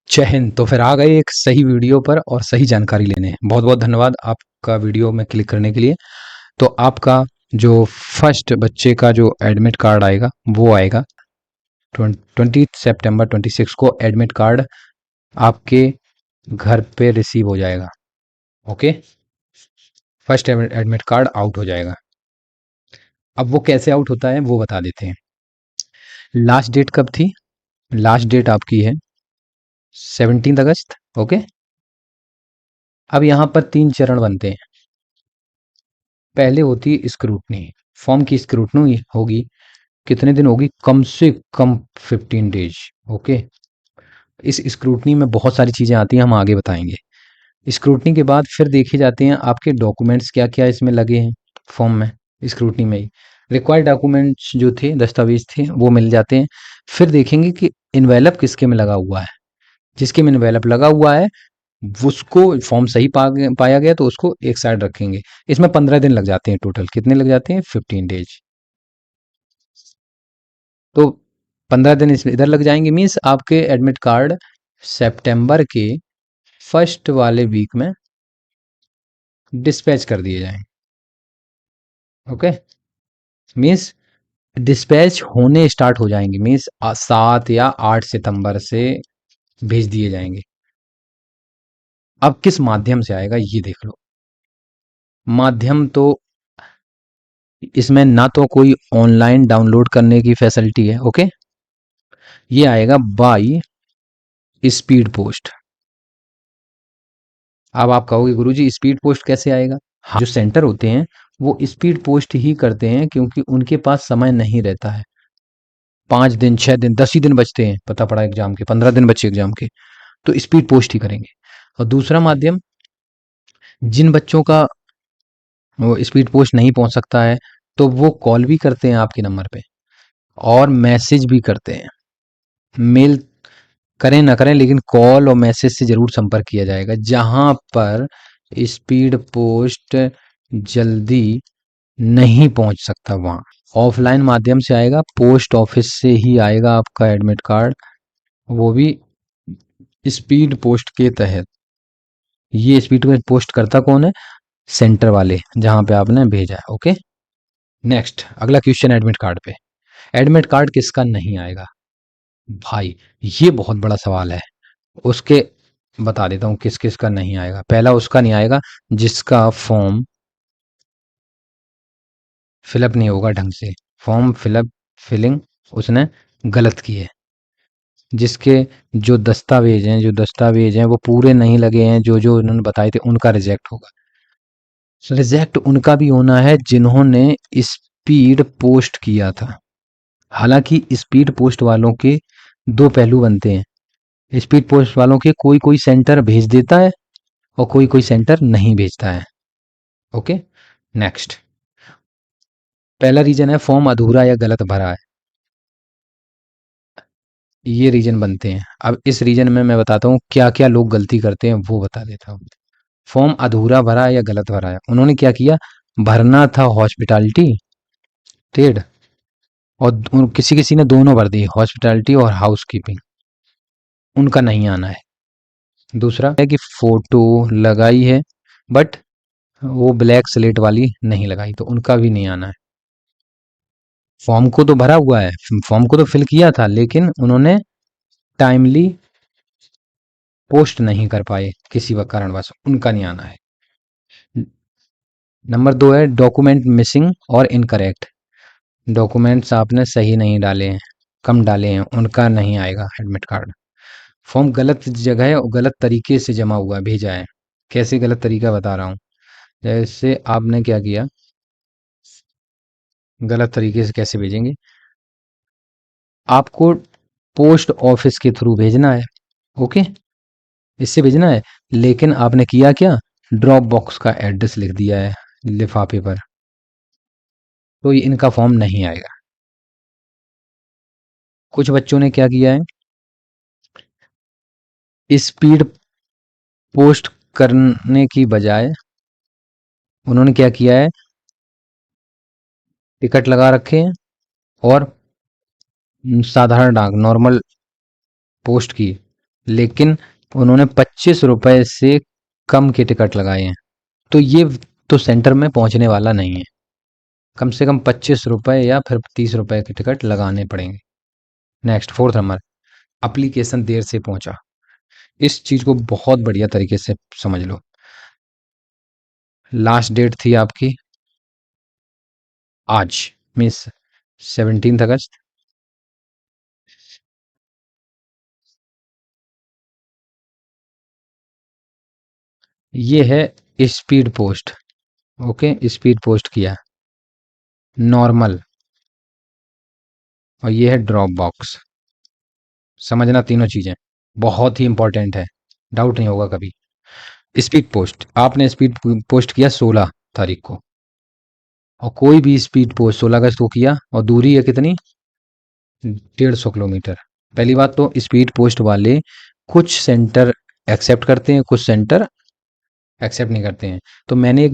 जय हिंद। तो फिर आ गए एक सही वीडियो पर और सही जानकारी लेने। बहुत बहुत धन्यवाद आपका वीडियो में क्लिक करने के लिए। तो आपका जो फर्स्ट बच्चे का जो एडमिट कार्ड आएगा वो आएगा 20 सितंबर 26 को एडमिट कार्ड आपके घर पे रिसीव हो जाएगा। Okay, first admit card out हो जाएगा। अब वो कैसे आउट होता है वो बता देते हैं। लास्ट डेट कब थी? लास्ट डेट आपकी है 17 अगस्त। ओके, अब यहाँ पर 3 चरण बनते हैं। पहले होती है स्क्रूटनी। फॉर्म की स्क्रूटनी होगी, कितने दिन होगी? कम से कम 15 डेज। ओके, इस स्क्रूटनी में बहुत सारी चीज़ें आती हैं, हम आगे बताएंगे। स्क्रूटनी के बाद फिर देखे जाते हैं आपके डॉक्यूमेंट्स क्या क्या इसमें लगे हैं फॉर्म में। स्क्रूटनी में ही रिक्वायर्ड डॉक्यूमेंट्स जो थे, दस्तावेज थे, वो मिल जाते हैं। फिर देखेंगे कि इन्वेलप किसके में लगा हुआ है। जिसके में इन्वेलप लगा हुआ है उसको फॉर्म सही पाया गया तो उसको एक साइड रखेंगे। इसमें 15 दिन लग जाते हैं। टोटल कितने लग जाते हैं? 15 डेज। तो 15 दिन इसमें इधर लग जाएंगे। मीन्स आपके एडमिट कार्ड सितंबर के फर्स्ट वाले वीक में डिस्पैच कर दिए जाएंगे। ओके, मीन्स डिस्पैच होने स्टार्ट हो जाएंगे। मीन्स 7 या 8 सितंबर से भेज दिए जाएंगे। अब किस माध्यम से आएगा ये देख लो। माध्यम तो इसमें ना तो कोई ऑनलाइन डाउनलोड करने की फैसिलिटी है। ओके, ये आएगा बाय स्पीड पोस्ट। अब आप कहोगे गुरुजी स्पीड पोस्ट कैसे आएगा? हाँ, जो सेंटर होते हैं वो स्पीड पोस्ट ही करते हैं क्योंकि उनके पास समय नहीं रहता है। 5 दिन, 6 दिन, 10 ही दिन बचते हैं, पता पड़ा एग्जाम के, 15 दिन बचे एग्जाम के, तो स्पीड पोस्ट ही करेंगे। और दूसरा माध्यम, जिन बच्चों का वो स्पीड पोस्ट नहीं पहुंच सकता है तो वो कॉल भी करते हैं आपके नंबर पे और मैसेज भी करते हैं। मेल करें ना करें लेकिन कॉल और मैसेज से जरूर संपर्क किया जाएगा। जहां पर स्पीड पोस्ट जल्दी नहीं पहुंच सकता वहां ऑफलाइन माध्यम से आएगा। पोस्ट ऑफिस से ही आएगा आपका एडमिट कार्ड, वो भी स्पीड पोस्ट के तहत। ये स्पीड पोस्ट करता कौन है? सेंटर वाले जहां पे आपने भेजा है। ओके, नेक्स्ट अगला क्वेश्चन एडमिट कार्ड पे। एडमिट कार्ड किसका नहीं आएगा भाई? ये बहुत बड़ा सवाल है। उसके बता देता हूँ किस किस का नहीं आएगा। पहला उसका नहीं आएगा जिसका फॉर्म फिलअप नहीं होगा ढंग से। फॉर्म फिलिंग उसने गलत की है। जिसके जो दस्तावेज हैं वो पूरे नहीं लगे हैं, जो जो उन्होंने बताए थे, उनका रिजेक्ट होगा। रिजेक्ट उनका भी होना है जिन्होंने स्पीड पोस्ट किया था। हालांकि स्पीड पोस्ट वालों के दो पहलू बनते हैं। स्पीड पोस्ट वालों के कोई कोई सेंटर भेज देता है और कोई कोई सेंटर नहीं भेजता है। Okay, next. पहला रीजन है फॉर्म अधूरा या गलत भरा है। ये रीजन बनते हैं। अब इस रीजन में मैं बताता हूँ क्या क्या लोग गलती करते हैं, वो बता देता हूँ। फॉर्म अधूरा भरा है या गलत भरा है। उन्होंने क्या किया, भरना था हॉस्पिटैलिटी ट्रेड और किसी किसी ने दोनों भर दी, हॉस्पिटैलिटी और हाउसकीपिंग। उनका नहीं आना है। दूसरा है कि फोटो लगाई है बट वो ब्लैक स्लेट वाली नहीं लगाई, तो उनका भी नहीं आना है। फॉर्म को तो भरा हुआ है, फॉर्म को तो फिल किया था, लेकिन उन्होंने टाइमली पोस्ट नहीं कर पाए किसी व कारणवश, उनका नहीं आना है। नंबर 2 है डॉक्यूमेंट मिसिंग और इनकरेक्ट। डॉक्यूमेंट्स आपने सही नहीं डाले हैं, कम डाले हैं, उनका नहीं आएगा एडमिट कार्ड। फॉर्म गलत जगह और गलत तरीके से जमा हुआ है, भेजा है। कैसे गलत तरीका बता रहा हूँ। जैसे आपने क्या किया, गलत तरीके से कैसे भेजेंगे, आपको पोस्ट ऑफिस के थ्रू भेजना है। ओके, इससे भेजना है, लेकिन आपने किया क्या, ड्रॉप बॉक्स का एड्रेस लिख दिया है लिफाफे पर, तो ये इनका फॉर्म नहीं आएगा। कुछ बच्चों ने क्या किया है, स्पीड पोस्ट करने की बजाय उन्होंने क्या किया है, टिकट लगा रखे हैं और साधारण डाक नॉर्मल पोस्ट की। लेकिन उन्होंने 25 रुपए से कम के टिकट लगाए हैं, तो ये तो सेंटर में पहुंचने वाला नहीं है। कम से कम 25 रुपए या फिर 30 रुपए के टिकट लगाने पड़ेंगे। नेक्स्ट, फोर्थ नंबर, एप्लीकेशन देर से पहुंचा। इस चीज को बहुत बढ़िया तरीके से समझ लो। लास्ट डेट थी आपकी आज, मीन्स 17 अगस्त। ये है speed post. Okay, speed post किया, नॉर्मल, और ये है ड्रॉप बॉक्स। समझना तीनों चीजें, बहुत ही इंपॉर्टेंट है, डाउट नहीं होगा कभी। स्पीड पोस्ट, आपने स्पीड पोस्ट किया 16 तारीख को, और कोई भी स्पीड पोस्ट 16 अगस्त को किया, और दूरी है कितनी, 150 किलोमीटर। पहली बात तो स्पीड पोस्ट वाले कुछ सेंटर एक्सेप्ट करते हैं, कुछ सेंटर एक्सेप्ट नहीं करते हैं। तो मैंने एक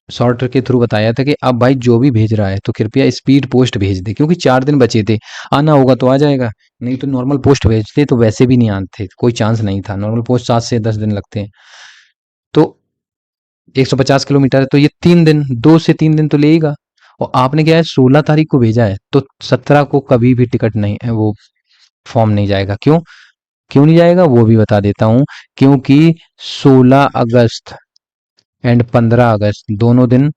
शॉर्ट के थ्रू बताया था कि अब भाई जो भी भेज रहा है तो कृपया स्पीड पोस्ट भेज दे, क्योंकि 4 दिन बचे थे। आना होगा तो आ जाएगा, नहीं तो नॉर्मल पोस्ट भेजते तो वैसे भी नहीं आते, कोई चांस नहीं था। नॉर्मल पोस्ट 7 से 10 दिन लगते हैं। तो 150 किलोमीटर है, तो ये 3 दिन, 2 से 3 दिन तो लेगा। और आपने क्या है, 16 तारीख को भेजा है, तो 17 को कभी भी टिकट नहीं है, वो फॉर्म नहीं जाएगा। क्यों, क्यों नहीं जाएगा वो भी बता देता हूँ। क्योंकि 16 अगस्त एंड 15 अगस्त दोनों दिन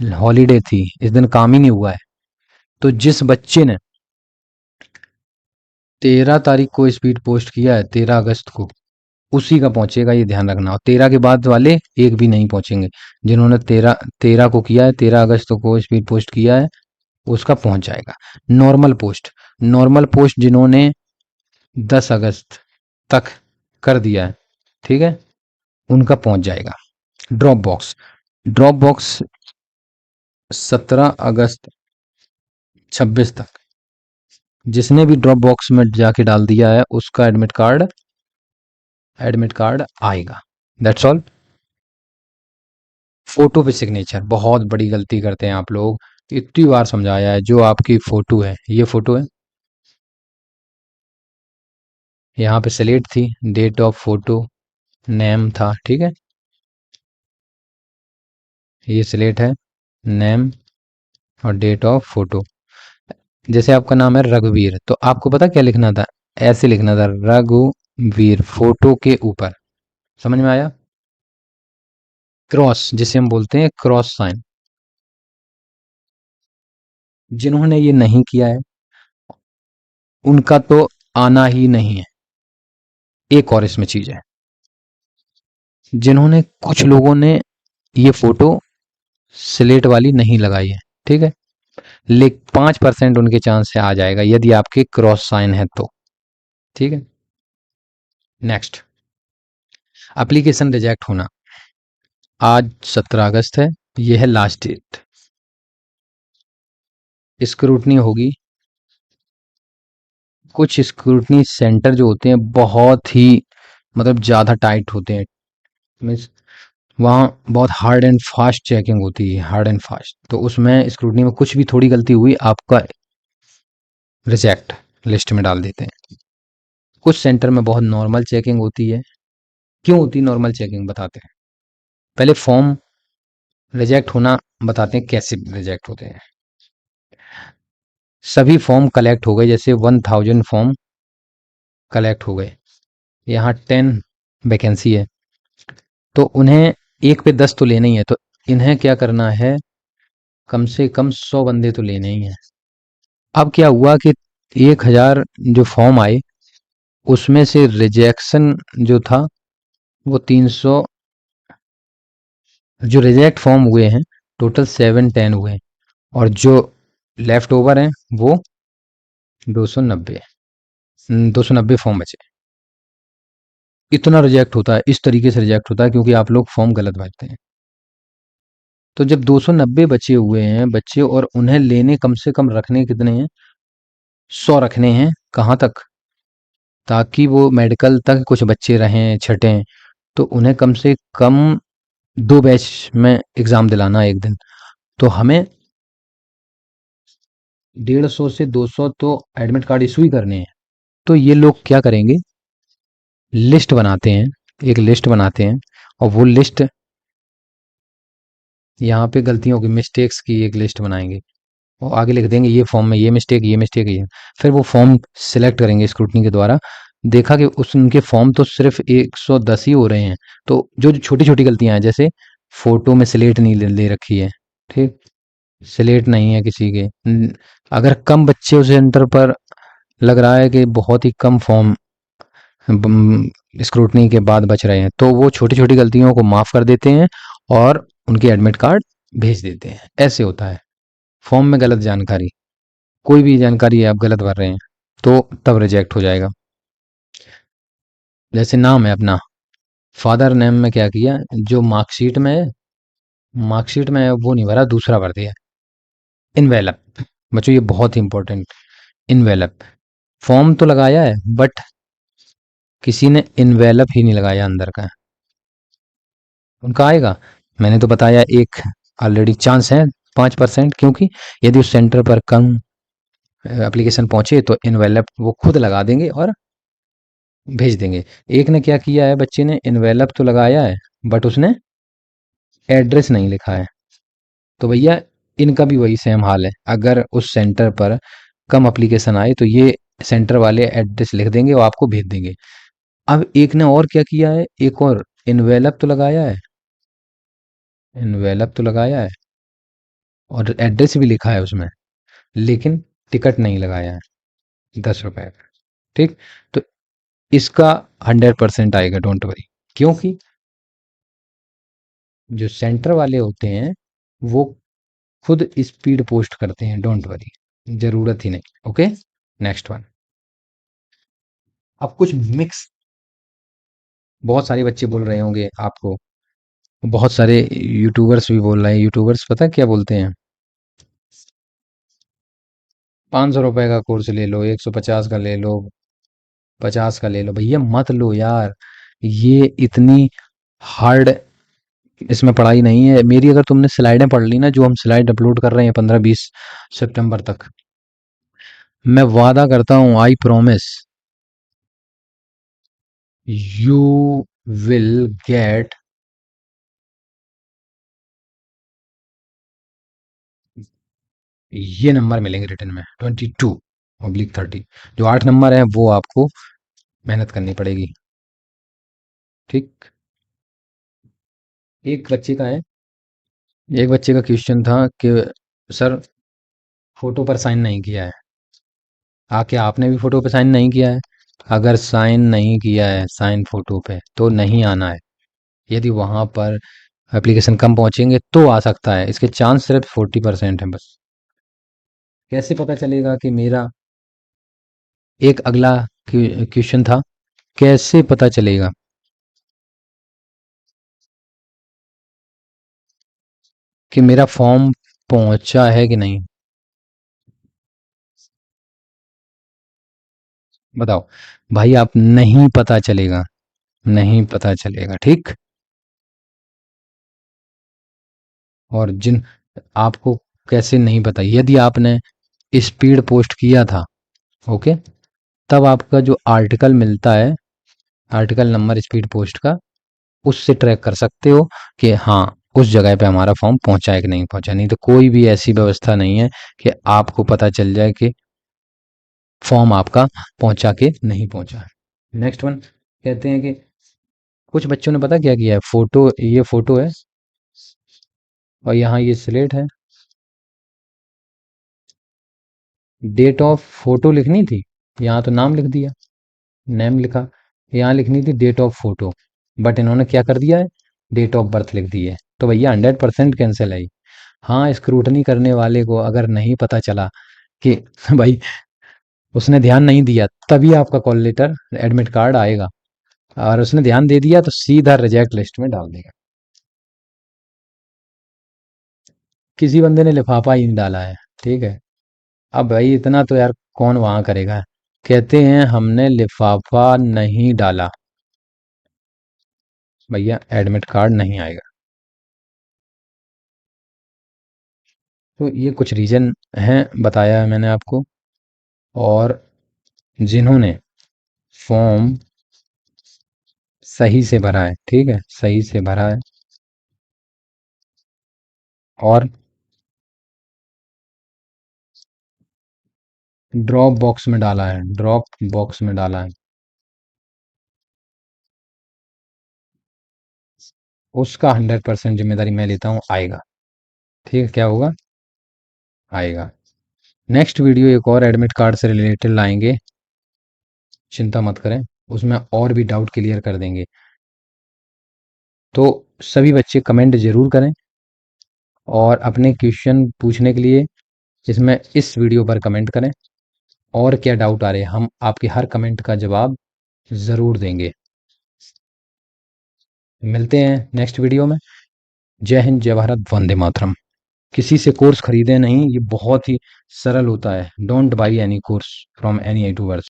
हॉलीडे थी, इस दिन काम ही नहीं हुआ है। तो जिस बच्चे ने 13 तारीख को स्पीड पोस्ट किया है, 13 अगस्त को, उसी का पहुंचेगा, ये ध्यान रखना। और 13 के बाद वाले एक भी नहीं पहुंचेंगे। जिन्होंने तेरह तेरह को किया है, 13 अगस्त को स्पीड पोस्ट किया है, उसका पहुंच जाएगा। नॉर्मल पोस्ट, नॉर्मल पोस्ट जिन्होंने 10 अगस्त तक कर दिया है, ठीक है, उनका पहुंच जाएगा। ड्रॉप बॉक्स, ड्रॉप बॉक्स 17 अगस्त 26 तक जिसने भी ड्रॉप बॉक्स में जाके डाल दिया है, उसका एडमिट कार्ड आएगा। That's all. फोटो पे सिग्नेचर, बहुत बड़ी गलती करते हैं आप लोग। इतनी बार समझाया है, जो आपकी फोटो है, ये फोटो है, यहाँ पे सिलेक्ट थी, डेट ऑफ फोटो, नेम था, ठीक है, ये सिलेक्ट है, नेम और डेट ऑफ फोटो। जैसे आपका नाम है रघुवीर, तो आपको पता क्या लिखना था, ऐसे लिखना था, रघुवीर, फोटो के ऊपर। समझ में आया। क्रॉस, जिसे हम बोलते हैं क्रॉस साइन। जिन्होंने ये नहीं किया है, उनका तो आना ही नहीं है। एक और इसमें चीज है, जिन्होंने, कुछ लोगों ने ये फोटो स्लेट वाली नहीं लगाई है, ठीक है, लेकिन 5% उनके चांस से आ जाएगा यदि आपके क्रॉस साइन है तो, ठीक है। नेक्स्ट, एप्लीकेशन रिजेक्ट होना। आज 17 अगस्त है, ये है लास्ट डेट। स्क्रूटनी होगी। कुछ स्क्रूटनी सेंटर जो होते हैं बहुत ही, मतलब ज़्यादा टाइट होते हैं, मीन्स वहाँ बहुत हार्ड एंड फास्ट चेकिंग होती है, हार्ड एंड फास्ट। तो उसमें स्क्रूटनी में कुछ भी थोड़ी गलती हुई, आपका रिजेक्ट लिस्ट में डाल देते हैं। कुछ सेंटर में बहुत नॉर्मल चेकिंग होती है। क्यों होती है नॉर्मल चेकिंग, बताते हैं। पहले फॉर्म रिजेक्ट होना बताते हैं, कैसे रिजेक्ट होते हैं। सभी फॉर्म कलेक्ट हो गए, जैसे 1000 फॉर्म कलेक्ट हो गए, यहाँ 10 वैकेंसी है, तो उन्हें 1 पे 10 तो लेना ही है। तो इन्हें क्या करना है, कम से कम 100 बंदे तो लेने ही हैं। अब क्या हुआ कि 1000 जो फॉर्म आए, उसमें से रिजेक्शन जो था वो 300, जो रिजेक्ट फॉर्म हुए हैं टोटल 710 हुए हैं, और जो लेफ्ट ओवर हैं वो 290, 290 फॉर्म बचे। इतना रिजेक्ट होता है, इस तरीके से रिजेक्ट होता है, क्योंकि आप लोग फॉर्म गलत भरते हैं। तो जब 290 बचे हुए हैं बच्चे, और उन्हें लेने कम से कम रखने कितने हैं, 100 रखने हैं, कहाँ तक, ताकि वो मेडिकल तक कुछ बच्चे रहें, छटें, तो उन्हें कम से कम 2 बैच में एग्जाम दिलाना है एक दिन। तो हमें 150 से 200 तो एडमिट कार्ड इशू ही करने हैं। तो ये लोग क्या करेंगे, लिस्ट बनाते हैं, एक लिस्ट बनाते हैं, और वो लिस्ट यहाँ पे गलतियों की, मिस्टेक्स की एक लिस्ट बनाएंगे और आगे लिख देंगे ये फॉर्म में ये मिस्टेक, ये मिस्टेक, ये। फिर वो फॉर्म सिलेक्ट करेंगे स्क्रूटनी के द्वारा। देखा कि उस उनके फॉर्म तो सिर्फ 110 ही हो रहे हैं, तो जो जो छोटी छोटी गलतियां हैं, जैसे फोटो में स्लेट नहीं ले रखी है, ठीक, स्लेट नहीं है किसी के, अगर कम बच्चे उस सेंटर पर लग रहा है कि बहुत ही कम फॉर्म स्क्रूटनी के बाद बच रहे हैं, तो वो छोटी छोटी गलतियों को माफ कर देते हैं और उनके एडमिट कार्ड भेज देते हैं। ऐसे होता है। फॉर्म में गलत जानकारी, कोई भी जानकारी आप गलत भर रहे हैं तो तब रिजेक्ट हो जाएगा। जैसे नाम है अपना, फादर नेम में क्या किया, जो मार्कशीट में है, मार्कशीट में है वो नहीं भरा, दूसरा भर दिया। इनवेलप, बच्चों ये बहुत ही इंपॉर्टेंट, इनवेलप। फॉर्म तो लगाया है बट किसी ने इनवेलप ही नहीं लगाया अंदर का, उनका आएगा। मैंने तो बताया एक ऑलरेडी चांस है 5%, क्योंकि यदि उस सेंटर पर कम एप्लीकेशन पहुंचे तो इनवेलप वो खुद लगा देंगे और भेज देंगे। एक ने क्या किया है, बच्चे ने इनवेलप तो लगाया है बट उसने एड्रेस नहीं लिखा है, तो भैया इनका भी वही सेम हाल है। अगर उस सेंटर पर कम एप्लीकेशन आए तो ये सेंटर वाले एड्रेस लिख देंगे और आपको भेज देंगे। अब एक ने और क्या किया है, एक और इनवेलप तो लगाया है, इनवेलप तो लगाया है और एड्रेस भी लिखा है उसमें, लेकिन टिकट नहीं लगाया है 10 रुपए का, ठीक। तो इसका 100% आएगा, डोंट वरी। क्योंकि जो सेंटर वाले होते हैं वो खुद स्पीड पोस्ट करते हैं, डोंट वरी, जरूरत ही नहीं। Okay, next one. अब कुछ मिक्स, बहुत सारे बच्चे बोल रहे होंगे आपको, बहुत सारे यूट्यूबर्स भी बोल रहे हैं। यूट्यूबर्स पता है क्या बोलते हैं, 500 रुपए का कोर्स ले लो, 150 का ले लो, 50 का ले लो। भैया मत लो यार, ये इतनी हार्ड इसमें पढ़ाई नहीं है। मेरी अगर तुमने स्लाइडें पढ़ ली ना, जो हम स्लाइड अपलोड कर रहे हैं 15-20 सितंबर तक, मैं वादा करता हूँ, I promise, you will get ये नंबर मिलेंगे रिटर्न में, 22/30। जो 8 नंबर है वो आपको मेहनत करनी पड़ेगी, ठीक। एक बच्चे का है, एक बच्चे का क्वेश्चन था कि सर फोटो पर साइन नहीं किया है। क्या आपने भी फोटो पे साइन नहीं किया है? अगर साइन नहीं किया है, साइन फोटो पे, तो नहीं आना है। यदि वहां पर एप्लीकेशन कम पहुंचेंगे तो आ सकता है, इसके चांस सिर्फ 40% है बस। कैसे पता चलेगा कि मेरा, एक अगला क्वेश्चन था, कैसे पता चलेगा कि मेरा फॉर्म पहुंचा है कि नहीं? बताओ भाई, आप नहीं पता चलेगा, नहीं पता चलेगा, ठीक। और जिन, आपको कैसे नहीं पता, यदि आपने स्पीड पोस्ट किया था, ओके, तब आपका जो आर्टिकल मिलता है, आर्टिकल नंबर स्पीड पोस्ट का, उससे ट्रैक कर सकते हो कि हाँ उस जगह पे हमारा फॉर्म पहुंचा है कि नहीं पहुंचा। नहीं तो कोई भी ऐसी व्यवस्था नहीं है कि आपको पता चल जाए कि फॉर्म आपका पहुंचा के नहीं पहुंचा है। नेक्स्ट वन, कहते हैं कि कुछ बच्चों ने पता क्या किया है, फोटो, ये फोटो है और यहाँ ये स्लेट है, डेट ऑफ फोटो लिखनी थी, यहाँ तो नाम लिख दिया, नेम लिखा, यहाँ लिखनी थी डेट ऑफ फोटो, बट इन्होंने क्या कर दिया है, डेट ऑफ बर्थ लिख दी है। तो भैया 100% कैंसिल है। हाँ, स्क्रूटनी करने वाले को अगर नहीं पता चला कि भाई उसने ध्यान नहीं दिया, तभी आपका कॉल लेटर एडमिट कार्ड आएगा, और उसने ध्यान दे दिया तो सीधा रिजेक्ट लिस्ट में डाल देगा। किसी बंदे ने लिफाफा ही नहीं डाला है, ठीक है। अब भाई इतना तो यार कौन वहां करेगा। कहते हैं हमने लिफाफा नहीं डाला, भैया एडमिट कार्ड नहीं आएगा। तो ये कुछ रीजन हैं, बताया है मैंने आपको। और जिन्होंने फॉर्म सही से भरा है, ठीक है, सही से भरा है। और ड्रॉप बॉक्स में डाला है, ड्रॉप बॉक्स में डाला है। उसका 100% जिम्मेदारी मैं लेता हूँ, आएगा। ठीक है, क्या होगा? आएगा। नेक्स्ट वीडियो एक और एडमिट कार्ड से रिलेटेड लाएंगे, चिंता मत करें, उसमें और भी डाउट क्लियर कर देंगे। तो सभी बच्चे कमेंट जरूर करें, और अपने क्वेश्चन पूछने के लिए इसमें इस वीडियो पर कमेंट करें, और क्या डाउट आ रहे हैं हम आपके हर कमेंट का जवाब ज़रूर देंगे। मिलते हैं नेक्स्ट वीडियो में। जय हिंद, जय भारत, वंदे मातरम। किसी से कोर्स खरीदे नहीं, ये बहुत ही सरल होता है। Don't buy any course from any YouTubers.